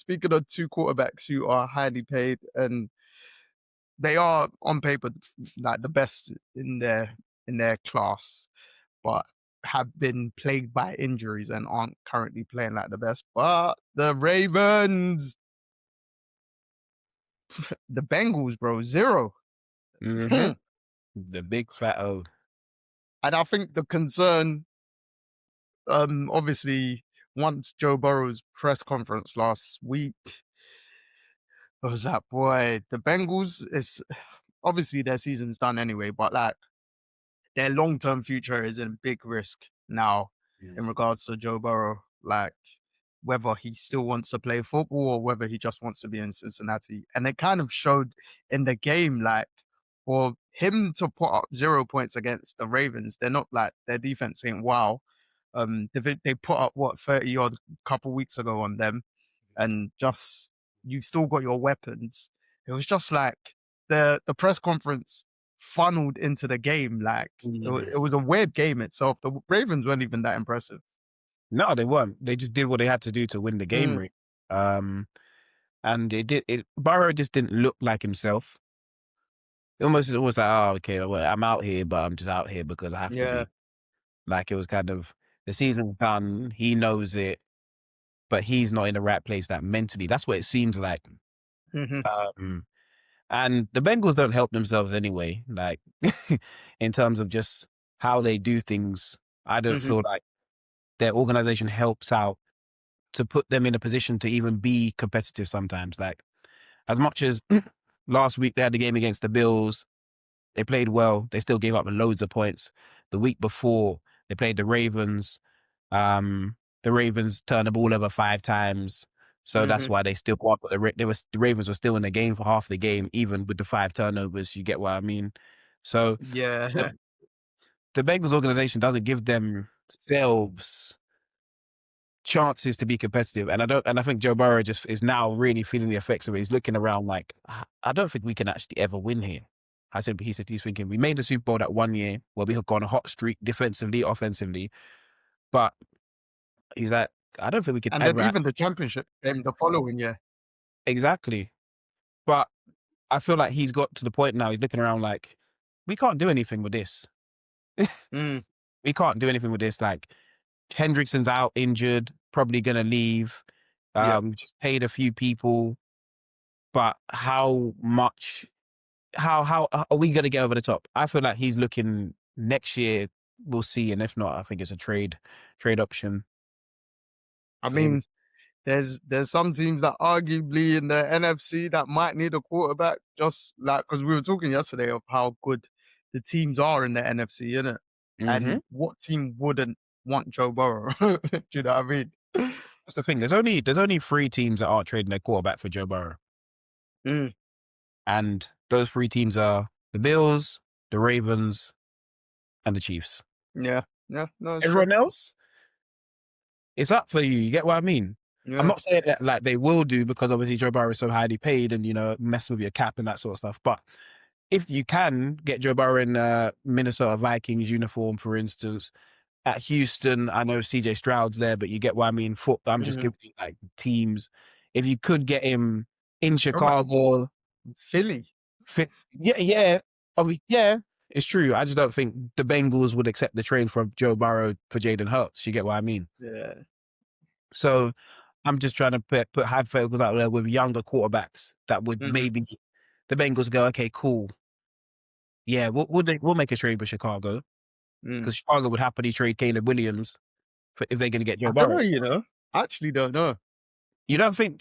speaking of two quarterbacks who are highly paid, and they are on paper like the best in their class, but have been plagued by injuries and aren't currently playing like the best. But the Ravens, the Bengals, bro, 0. Mm-hmm. And The big fat O. I think the concern, obviously, once Joe Burrow's press conference last week, I was like, boy, the Bengals is obviously their season's done anyway, but like their long-term future is in big risk now in regards to Joe Burrow. Like whether he still wants to play football or whether he just wants to be in Cincinnati. And it kind of showed in the game, like for him to put up 0 points against the Ravens, they're not like their defense ain't wow. They put up what 30 odd couple weeks ago on them, and just you've still got your weapons. It was just like the press conference funneled into the game. Like it was a weird game itself. The Ravens weren't even that impressive. No, they weren't. They just did what they had to do to win the game, really. And Burrow just didn't look like himself. It almost was like, oh, okay, well, I'm out here, but I'm just out here because I have to Yeah. be. Like it was kind of the season's done. He knows it, but he's not in the right place. That mentally, that's what it seems like. Mm-hmm. And the Bengals don't help themselves anyway. Like in terms of just how they do things, I don't Mm-hmm. feel like their organization helps out to put them in a position to even be competitive sometimes. Like as much as last week they had the game against the Bills, they played well. They still gave up loads of points. The week before they played the Ravens. The Ravens turned the ball over 5 times. So that's Mm-hmm. why they still got, but the Ravens were still in the game for half the game, even with the 5 turnovers. You get what I mean? So Yeah. the, the Bengals organization doesn't give themselves chances to be competitive. And I think Joe Burrow just is now really feeling the effects of it. He's looking around like, I don't think we can actually ever win here. He said he's thinking, we made the Super Bowl that one year where we had gone a hot streak defensively, offensively. But he's like, I don't think we can And then ever even actually. the championship game the following year. Exactly. But I feel like he's got to the point now, he's looking around like, we can't do anything with this. Mm. We can't do anything with this. Like, Hendrickson's out injured, probably going to leave. Yeah. Just paid a few people. But how are we going to get over the top? I feel like he's looking next year. We'll see. And if not, I think it's a trade option I for him. mean, there's some teams that arguably in the NFC that might need a quarterback, just like because we were talking yesterday of how good the teams are in the NFC, innit? Mm-hmm. And what team wouldn't want Joe Burrow? Do you know what I mean? That's the thing. There's only 3 teams that aren't trading their quarterback for Joe Burrow. Mm. And those 3 teams are the Bills, the Ravens, and the Chiefs. Yeah. Yeah. No, it's true. Everyone else, it's up for you. You get what I mean? Yeah. I'm not saying that like they will do because obviously Joe Burrow is so highly paid and, mess with your cap and that sort of stuff. But if you can get Joe Burrow in Minnesota Vikings uniform, for instance, at Houston, I know CJ Stroud's there, but you get what I mean? I'm just Mhm. giving you like teams. If you could get him in What about Chicago, Philly? yeah, yeah, it's true. I just don't think the Bengals would accept the trade from Joe Burrow for Jalen Hurts. You get what I mean? Yeah. So I'm just trying to put hypotheticals out there with younger quarterbacks that would Mhm. maybe the Bengals go, okay, cool. Yeah, we'll make a trade with Chicago Mm. because Chicago would happily trade Caleb Williams if they're going to get I Joe don't Burrow. know, I actually don't know. You don't think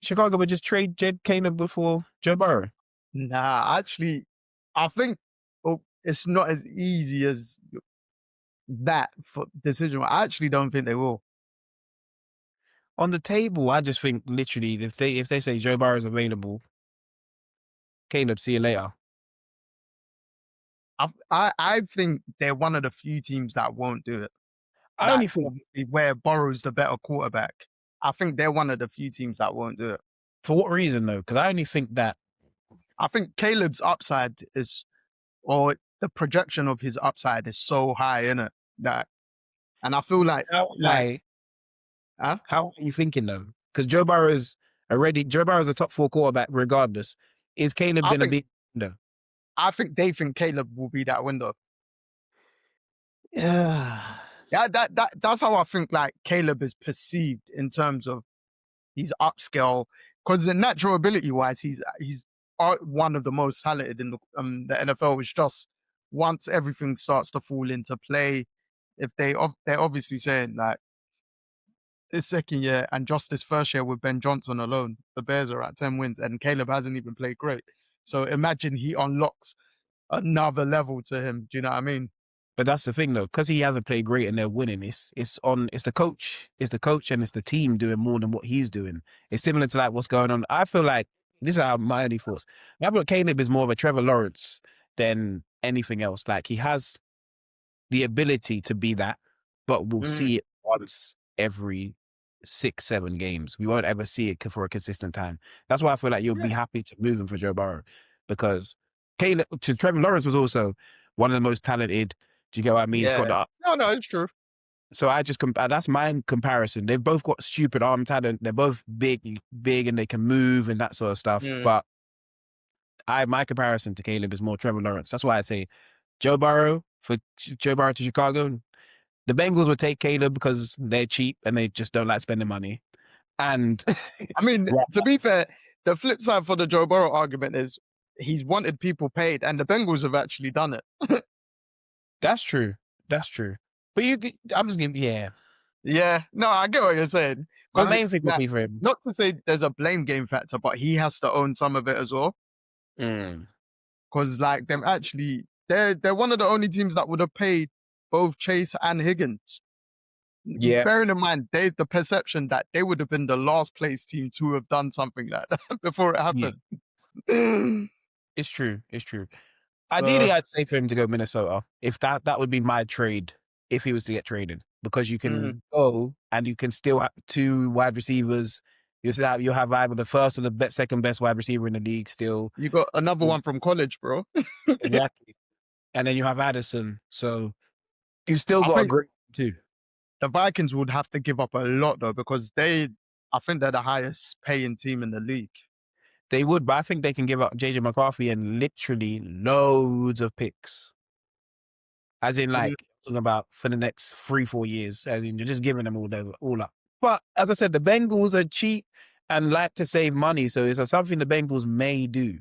Chicago would just trade Jed Caleb before Joe Burrow? Nah, actually, I think it's not as easy as that for decision. I actually don't think they will. On the table, I just think literally if they say Joe Burrow is available, Caleb, see you later. I think they're one of the few teams that won't do it. I Like only think obviously where Burrow's the better quarterback. I think they're one of the few teams that won't do it. for what reason though? Because I only think that I think Caleb's upside or the projection of his upside is so high in it that, and I feel like, how high. huh? How are you thinking though? Because Joe Burrow is already. Joe Burrow's a top 4 quarterback, regardless. Is Caleb I going to think be? No. I think they think Caleb will be that window. Yeah. Yeah, that's how I think like Caleb is perceived in terms of his upscale. Because the natural ability wise, he's one of the most talented in the NFL. It's just once everything starts to fall into play, if they're obviously saying like this second year and just this first year with Ben Johnson alone, the Bears are at 10 wins and Caleb hasn't even played great. So imagine he unlocks another level to him. Do you know what I mean? But that's the thing, though, because he hasn't played great and they're winning. It's the coach, and it's the team doing more than what he's doing. It's similar to like what's going on. I feel like this is how my only thoughts. I feel like Caleb is more of a Trevor Lawrence than anything else. Like he has the ability to be that, but we'll Mm, see it once every 6, 7 games. We won't ever see it for a consistent time. That's why I feel like you'll be yeah. happy to move him for Joe Burrow, because Trevor Lawrence was also one of the most talented. Do you get what I mean? He's got Yeah. the No, it's true. so I just that's my comparison. They've both got stupid arm talent. They're both big, and they can move and that sort of stuff. Mm. But my comparison to Caleb is more Trevor Lawrence. That's why I say Joe Burrow Joe Burrow to Chicago. The Bengals would take Caleb because they're cheap and they just don't like spending money. And I mean, right, to be fair, the flip side for the Joe Burrow argument is he's wanted people paid, and the Bengals have actually done it. that's true. That's true. But I'm just giving, yeah. Yeah, no, I get what you're saying. My Because main thing would be for him. not to say there's a blame game factor, but he has to own some of it as well. Mm, Because like them actually, they're one of the only teams that would have paid both Chase and Higgins. yeah, Bearing in mind, the perception that they would have been the last place team to have done something like that before it yeah. happened. It's true. It's true. So Ideally, I'd say for him to go Minnesota. If that would be my trade if he was to get traded, because you mm, can go and you can still have 2 wide receivers. You'll have either the first or the second best wide receiver in the league still. you got another one from college, bro. Exactly. And then you have Addison. So you still I got a think great too. the Vikings would have to give up a lot though, because I think they're the highest paying team in the league. They would, but I think they can give up JJ McCarthy and literally loads of picks. As in, Mm, like, talking about for the next 3, 4 years, as in you're just giving them all up. But as I said, the Bengals are cheap and like to save money, so it's something the Bengals may do.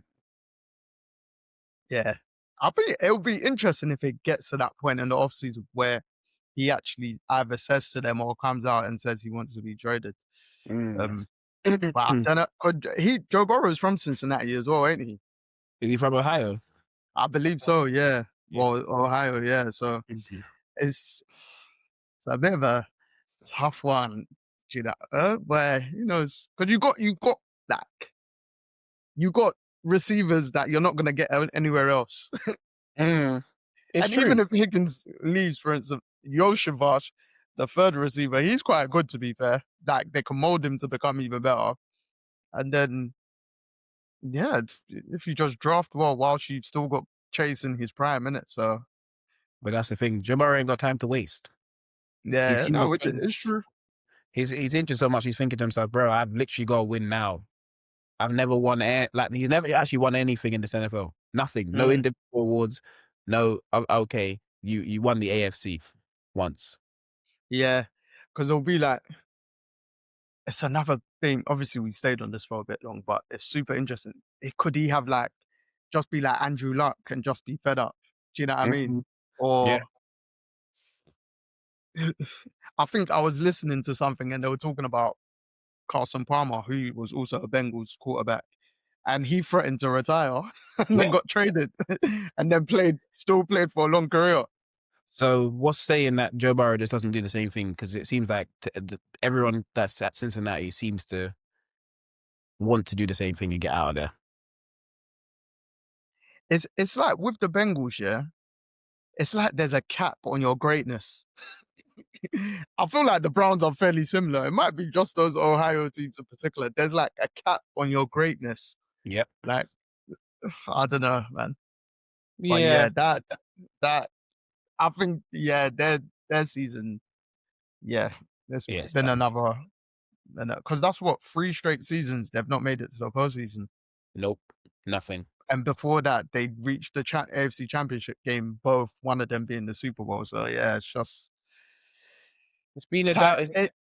yeah. I think it'll be interesting if it gets to that point in the offseason where he actually either says to them or comes out and says he wants to be traded. Mm. Um, but I don't know. Joe Burrow is from Cincinnati as well, ain't he? Is he from Ohio? I believe so. Yeah. Yeah. Well, Ohio. Yeah. So Mhm. it's it's a bit of a tough one, you know. Where because you got like you got receivers that you're not gonna get anywhere else. Mm. It's And true. even if Higgins leaves, for instance, Yoshivach, the third receiver, he's quite good to be fair. Like they can mold him to become even better. And then yeah, if you just draft well whilst you've still got Chase in his prime, in it. So But that's the thing. Joe Burrow ain't got time to waste. He's yeah, no, injured. which is true. He's injured so much. He's thinking to himself, "Bro, I've literally got to win now. I've never won like he's never actually won anything in this NFL. Nothing. No Mm, individual awards. No. Okay, you won the AFC once. yeah, because it'll be like it's another thing. Obviously, we stayed on this for a bit long, but it's super interesting. Could he have like just be like Andrew Luck and just be fed up? Do you know what I mean? Mhm. Yeah. Or I think I was listening to something and they were talking about Carson Palmer, who was also a Bengals quarterback, and he threatened to retire and then Yeah. got traded and then still played for a long career. So what's saying that Joe Burrow just doesn't do the same thing? Because it seems like everyone that's at Cincinnati seems to want to do the same thing and get out of there. It's like with the Bengals, yeah. It's like there's a cap on your greatness. I feel like the Browns are fairly similar. It might be just those Ohio teams in particular. There's like a cap on your greatness. Yep. Like I don't know, man. But Yeah. yeah, that I think yeah, their season, yeah, there's Yeah. It's been done. another. And because that's what 3 straight seasons they've not made it to the postseason. Nope, nothing. And before that, they reached the AFC Championship game, both one of them being the Super Bowl. So yeah, it's just It's been a time. down. It's,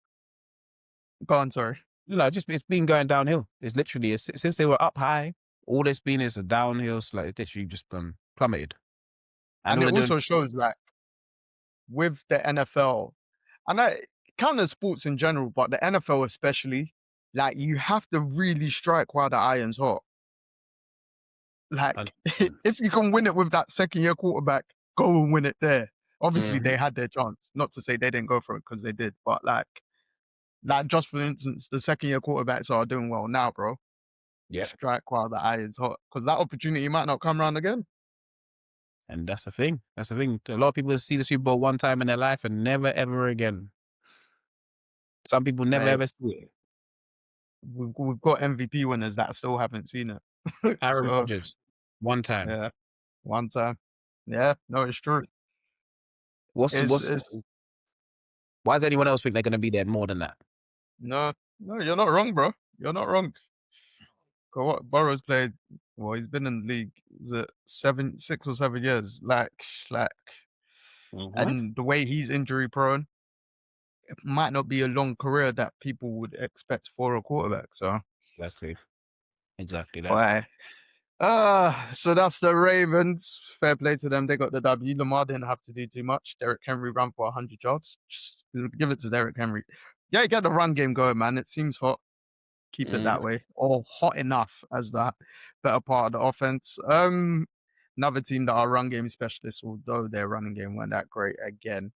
Go on, sorry. just it's been going downhill. It's literally since they were up high, all it's been is a downhill. Like literally just plummeted. And And all it they're doing, also shows like with the NFL, and I kind of sports in general, but the NFL especially, like you have to really strike while the iron's hot. Like if you can win it with that second-year quarterback, go and win it there. Obviously, Mhm. they had their chance. Not to say they didn't go for it because they did, but like just for instance, the second-year quarterbacks are doing well now, bro. Yep. Strike while the iron's hot because that opportunity might not come around again. And that's the thing. That's the thing. A lot of people see the Super Bowl one time in their life and never ever again. Some people never Hey, ever see it. we've got MVP winners that still haven't seen it. Aaron So Rodgers, one time. yeah, one time. Yeah, no, it's true. What's It's what's it's why does anyone else think they're going to be there more than that? no, you're not wrong, bro. You're not wrong. 'Cause what Burrow's played, well, he's been in the league. Is it 6 or 7 years? Like, Mhm. and the way he's injury prone, it might not be a long career that people would expect for a quarterback. So, Exactly that. why? So that's the Ravens. Fair play to them. They got the W. Lamar didn't have to do too much. Derrick Henry ran for 100 yards. Just give it to Derrick Henry. Yeah, get the run game going, man. It seems hot. Keep it that Mhm. way, or hot enough as that better part of the offense. Another team that are run game specialists, although their running game weren't that great again.